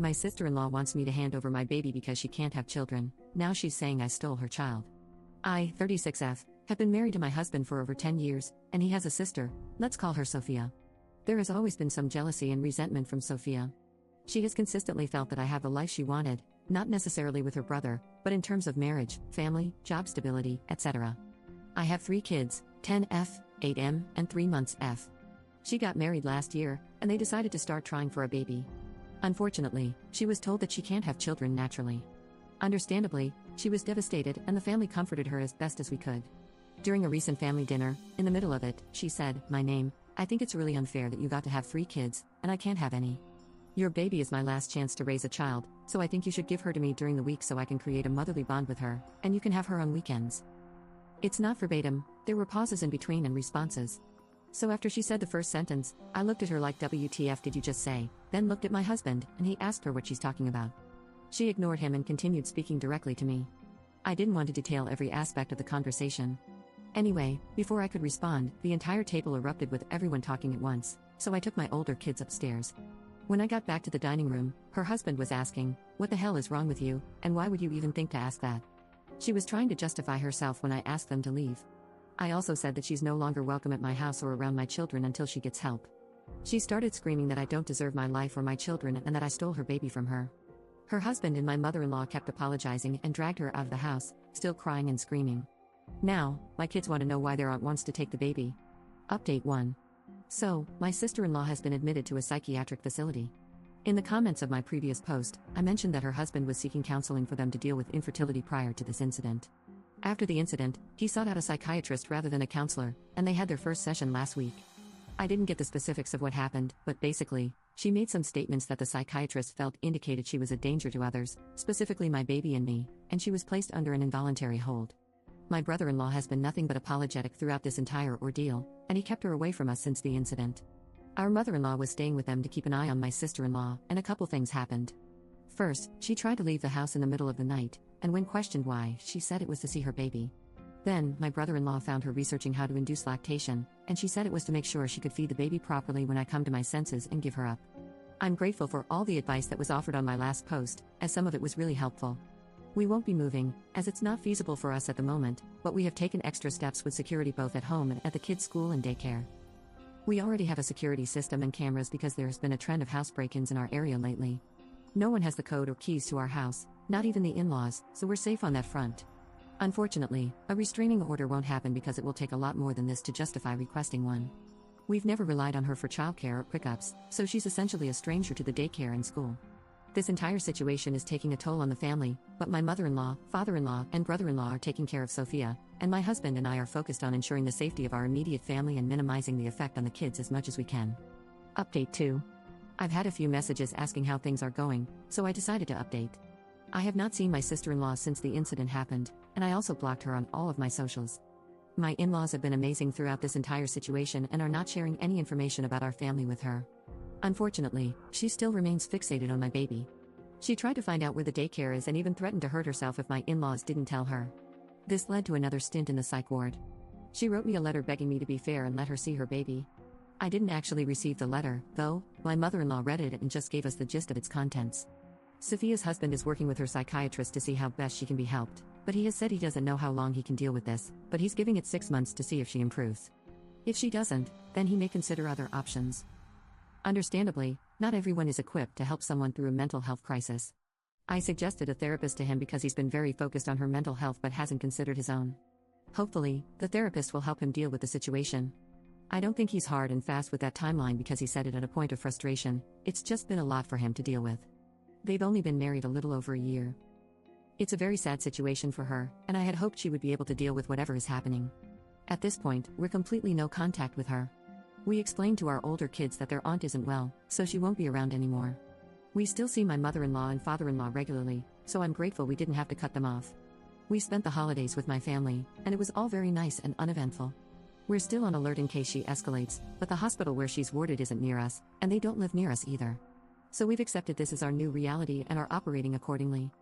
My sister-in-law wants me to hand over my baby because she can't have children. Now she's saying I stole her child. I, 36F, have been married to my husband for over 10 years, and he has a sister, let's call her Sophia. There has always been some jealousy and resentment from Sophia. She has consistently felt that I have the life she wanted, not necessarily with her brother, but in terms of marriage, family, job stability, etc. I have 3 kids, 10F, 8M, and 3 months F. She got married last year, and they decided to start trying for a baby. Unfortunately, she was told that she can't have children naturally. Understandably, she was devastated, and the family comforted her as best as we could. During a recent family dinner, in the middle of it, she said, "My name, I think it's really unfair that you got to have 3 kids, and I can't have any. Your baby is my last chance to raise a child, so I think you should give her to me during the week so I can create a motherly bond with her, and you can have her on weekends." It's not verbatim, there were pauses in between and responses. So after she said the first sentence, I looked at her like, "WTF did you just say?" Then looked at my husband, and he asked her what she's talking about. She ignored him and continued speaking directly to me. I didn't want to detail every aspect of the conversation. Anyway, before I could respond, the entire table erupted with everyone talking at once, so I took my older kids upstairs. When I got back to the dining room, her husband was asking, "What the hell is wrong with you, and why would you even think to ask that?" She was trying to justify herself when I asked them to leave. I also said that she's no longer welcome at my house or around my children until she gets help. She started screaming that I don't deserve my life or my children and that I stole her baby from her. Her husband and my mother-in-law kept apologizing and dragged her out of the house, still crying and screaming. Now, my kids want to know why their aunt wants to take the baby. Update 1. So, my sister-in-law has been admitted to a psychiatric facility. In the comments of my previous post, I mentioned that her husband was seeking counseling for them to deal with infertility prior to this incident. After the incident, he sought out a psychiatrist rather than a counselor, and they had their first session last week. I didn't get the specifics of what happened, but basically, she made some statements that the psychiatrist felt indicated she was a danger to others, specifically my baby and me, and she was placed under an involuntary hold. My brother-in-law has been nothing but apologetic throughout this entire ordeal, and he kept her away from us since the incident. Our mother-in-law was staying with them to keep an eye on my sister-in-law, and a couple things happened. First, she tried to leave the house in the middle of the night, and when questioned why, she said it was to see her baby. Then, my brother-in-law found her researching how to induce lactation, and she said it was to make sure she could feed the baby properly when I come to my senses and give her up. I'm grateful for all the advice that was offered on my last post, as some of it was really helpful. We won't be moving, as it's not feasible for us at the moment, but we have taken extra steps with security both at home and at the kids' school and daycare. We already have a security system and cameras because there has been a trend of house break-ins in our area lately. No one has the code or keys to our house, not even the in-laws, so we're safe on that front. Unfortunately, a restraining order won't happen because it will take a lot more than this to justify requesting one. We've never relied on her for childcare or pickups, so she's essentially a stranger to the daycare and school. This entire situation is taking a toll on the family, but my mother-in-law, father-in-law, and brother-in-law are taking care of Sophia, and my husband and I are focused on ensuring the safety of our immediate family and minimizing the effect on the kids as much as we can. Update 2. I've had a few messages asking how things are going, so I decided to update. I have not seen my sister-in-law since the incident happened, and I also blocked her on all of my socials. My in-laws have been amazing throughout this entire situation and are not sharing any information about our family with her. Unfortunately, she still remains fixated on my baby. She tried to find out where the daycare is and even threatened to hurt herself if my in-laws didn't tell her. This led to another stint in the psych ward. She wrote me a letter begging me to be fair and let her see her baby. I didn't actually receive the letter, though. My mother-in-law read it and just gave us the gist of its contents. Sophia's husband is working with her psychiatrist to see how best she can be helped, but he has said he doesn't know how long he can deal with this, but he's giving it 6 months to see if she improves. If she doesn't, then he may consider other options. Understandably, not everyone is equipped to help someone through a mental health crisis. I suggested a therapist to him because he's been very focused on her mental health but hasn't considered his own. Hopefully, the therapist will help him deal with the situation. I don't think he's hard and fast with that timeline because he said it at a point of frustration. It's just been a lot for him to deal with. They've only been married a little over a year. It's a very sad situation for her, and I had hoped she would be able to deal with whatever is happening. At this point, we're completely no contact with her. We explained to our older kids that their aunt isn't well, so she won't be around anymore. We still see my mother-in-law and father-in-law regularly, so I'm grateful we didn't have to cut them off. We spent the holidays with my family, and it was all very nice and uneventful. We're still on alert in case she escalates, but the hospital where she's warded isn't near us, and they don't live near us either. So we've accepted this as our new reality and are operating accordingly.